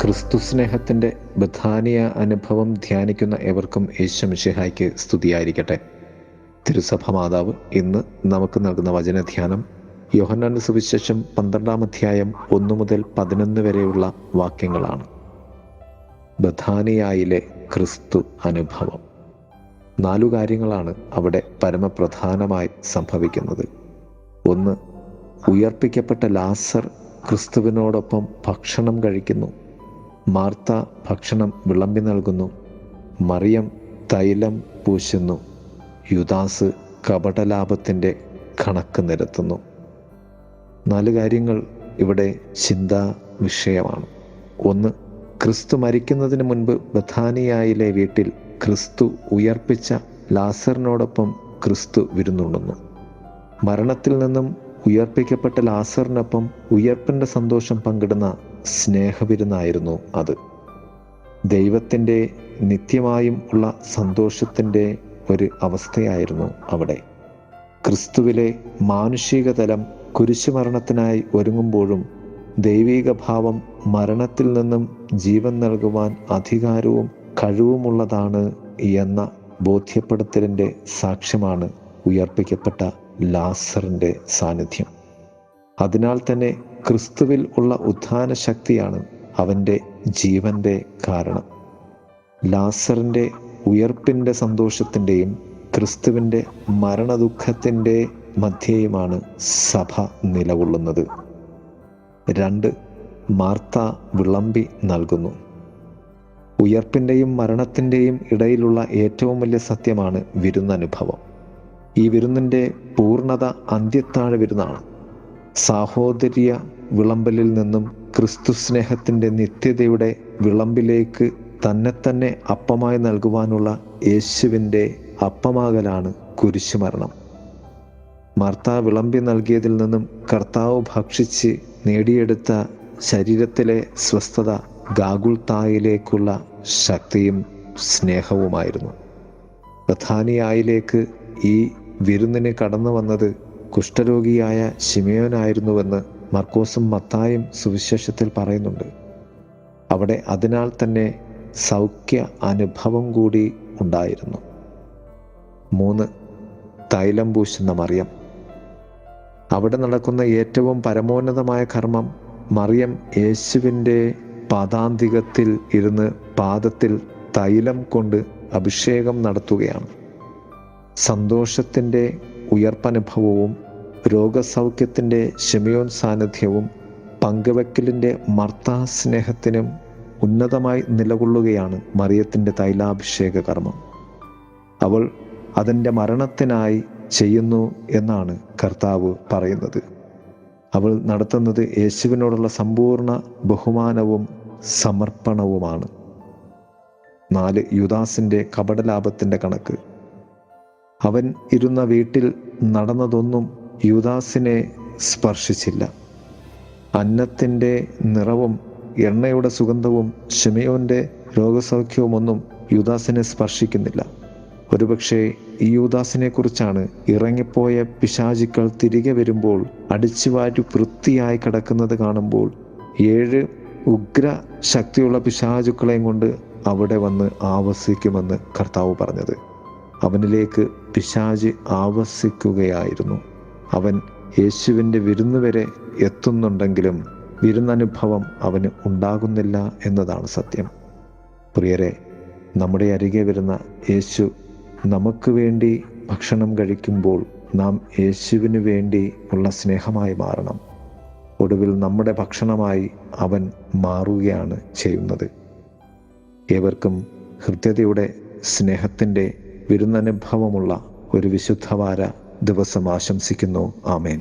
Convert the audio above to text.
ക്രിസ്തു സ്നേഹത്തിൻ്റെ ബഥാനിയ അനുഭവം ധ്യാനിക്കുന്ന ഏവർക്കും യേശു മിശിഹായ്ക്ക് സ്തുതിയായിരിക്കട്ടെ. തിരുസഭ മാതാവ് ഇന്ന് നമുക്ക് നൽകുന്ന വചനധ്യാനം യോഹന്നാന്റെ സുവിശേഷം 12-ാം അധ്യായം 1 മുതൽ 11 വരെയുള്ള വാക്യങ്ങളാണ്. ബഥാനിയായിലെ ക്രിസ്തു അനുഭവം. 4 കാര്യങ്ങളാണ് അവിടെ പരമപ്രധാനമായി സംഭവിക്കുന്നത്. 1, ഉയർപ്പിക്കപ്പെട്ട ലാസർ ക്രിസ്തുവിനോടൊപ്പം ഭക്ഷണം കഴിക്കുന്നു. മാർത്ത ഭക്ഷണം വിളമ്പി നൽകുന്നു. മറിയം തൈലം പൂശുന്നു. യൂദാസ് കപടലാഭത്തിൻ്റെ കണക്ക് നിരത്തുന്നു. 4 കാര്യങ്ങൾ ഇവിടെ ചിന്താ വിഷയമാണ്. 1, ക്രിസ്തു മരിക്കുന്നതിന് മുൻപ് ബഥാനിയായിലെ വീട്ടിൽ ക്രിസ്തു ഉയർപ്പിച്ച ലാസറിനോടൊപ്പം ക്രിസ്തു വിരുന്നുണ്ണുന്നു. മരണത്തിൽ നിന്നും ഉയർപ്പിക്കപ്പെട്ട ലാസറിനൊപ്പം ഉയർപ്പിൻ്റെ സന്തോഷം പങ്കിടുന്ന സ്നേഹവിരുന്നായിരുന്നു അത്. ദൈവത്തിൻ്റെ നിത്യമായും ഉള്ള സന്തോഷത്തിൻ്റെ ഒരു അവസ്ഥയായിരുന്നു അവിടെ. ക്രിസ്തുവിലെ മാനുഷിക തലം കുരിശുമരണത്തിനായി ഒരുങ്ങുമ്പോഴും ദൈവിക ഭാവം മരണത്തിൽ നിന്നും ജീവൻ നൽകുവാൻ അധികാരവും കഴിവുമുള്ളതാണ് എന്ന ബോധ്യപ്പെടുത്തലിൻ്റെ സാക്ഷ്യമാണ് ഉയർപ്പിക്കപ്പെട്ട ലാസറിൻ്റെ സാന്നിധ്യം. അതിനാൽ തന്നെ ക്രിസ്തുവിൽ ഉള്ള ഉത്ഥാന ശക്തിയാണ് അവൻ്റെ ജീവൻ്റെ കാരണം. ലാസറിൻ്റെ ഉയർപ്പിൻ്റെ സന്തോഷത്തിൻ്റെയും ക്രിസ്തുവിൻ്റെ മരണദുഃഖത്തിൻ്റെ മധ്യേയുമാണ് സഭ നിലകൊള്ളുന്നത്. 2, മാർത്ത വിളമ്പി നൽകുന്നു. ഉയർപ്പിൻ്റെയും മരണത്തിൻ്റെയും ഇടയിലുള്ള ഏറ്റവും വലിയ സത്യമാണ് വിരുന്നനുഭവം. ഈ വിരുന്നിൻ്റെ പൂർണ്ണത അന്ത്യത്താഴ വിരുന്നാണ്. സാഹോദര്യ വിളമ്പലിൽ നിന്നും ക്രിസ്തു സ്നേഹത്തിൻ്റെ നിത്യതയുടെ വിളമ്പിലേക്ക് തന്നെ അപ്പമായി നൽകുവാനുള്ള യേശുവിൻ്റെ അപ്പമാകലാണ് കുരിശുമരണം. മാർത്ത വിളമ്പി നൽകിയതിൽ നിന്നും കർത്താവ് ഭക്ഷിച്ച് നേടിയെടുത്ത ശരീരത്തിലെ സ്വസ്ഥത ഗാഗുൽത്തായിലേക്കുള്ള ശക്തിയും സ്നേഹവുമായിരുന്നു. ബഥാനിയായിലേക്ക് ഈ വിരുന്നിന് കടന്നു വന്നത് കുഷ്ഠരോഗിയായ ശിമയോനായിരുന്നുവെന്ന് മർക്കോസും മത്തായും സുവിശേഷത്തിൽ പറയുന്നുണ്ട്. അവിടെ അതിനാൽ തന്നെ സൗഖ്യ അനുഭവം കൂടി ഉണ്ടായിരുന്നു. 3, തൈലം പൂശുന്ന മറിയം. അവിടെ നടക്കുന്ന ഏറ്റവും പരമോന്നതമായ കർമ്മം മറിയം യേശുവിൻ്റെ പാദാന്തികത്തിൽ ഇരുന്ന് പാദത്തിൽ തൈലം കൊണ്ട് അഭിഷേകം നടത്തുകയാണ്. സന്തോഷത്തിൻ്റെ ഉയർപ്പനുഭവവും രോഗസൗഖ്യത്തിൻ്റെ ശിമയോൻ സാന്നിധ്യവും പങ്കുവെക്കലിൻ്റെ മർത്താ സ്നേഹത്തിനും ഉന്നതമായി നിലകൊള്ളുകയാണ് മറിയത്തിൻ്റെ തൈലാഭിഷേക കർമ്മം. അവൾ അതിൻ്റെ മരണത്തിനായി ചെയ്യുന്നു എന്നാണ് കർത്താവ് പറയുന്നത്. അവൾ നടത്തുന്നത് യേശുവിനോടുള്ള സമ്പൂർണ്ണ ബഹുമാനവും സമർപ്പണവുമാണ്. 4, യൂദാസിൻ്റെ കപടലാഭത്തിൻ്റെ കണക്ക്. അവൻ ഇരുന്ന വീട്ടിൽ നടന്നതൊന്നും യൂദാസിനെ സ്പർശിച്ചില്ല. അന്നത്തിൻ്റെ നിറവും എണ്ണയുടെ സുഗന്ധവും ശിമയോൻ്റെ രോഗസൗഖ്യവുമൊന്നും യൂദാസിനെ സ്പർശിക്കുന്നില്ല. ഒരുപക്ഷെ ഈ യൂദാസിനെ കുറിച്ചാണ് ഇറങ്ങിപ്പോയ പിശാചുക്കൾ തിരികെ വരുമ്പോൾ അടിച്ചുവാരി വൃത്തിയായി കിടക്കുന്നത് കാണുമ്പോൾ 7 ഉഗ്ര ശക്തിയുള്ള പിശാചുക്കളെയും കൊണ്ട് അവിടെ വന്ന് ആവസിക്കുമെന്ന് കർത്താവ് പറഞ്ഞത്. അവനിലേക്ക് പിശാച് ആവസിക്കുകയായിരുന്നു. അവൻ യേശുവിൻ്റെ വിരുന്ന് വരെ എത്തുന്നുണ്ടെങ്കിലും വിരുന്നനുഭവം അവന് ഉണ്ടാകുന്നില്ല എന്നതാണ് സത്യം. പ്രിയരെ, നമ്മുടെ അരികെ വരുന്ന യേശു നമുക്ക് വേണ്ടി ഭക്ഷണം കഴിക്കുമ്പോൾ നാം യേശുവിന് വേണ്ടി ഉള്ള സ്നേഹമായി മാറണം. ഒടുവിൽ നമ്മുടെ ഭക്ഷണമായി അവൻ മാറുകയാണ് ചെയ്യുന്നത്. ഏവർക്കും ഹൃദ്യതയുടെ സ്നേഹത്തിൻ്റെ വിരുന്നനുഭവമുള്ള ഒരു വിശുദ്ധവാര ദിവസം ആശംസിക്കുന്നു. ആമേൻ.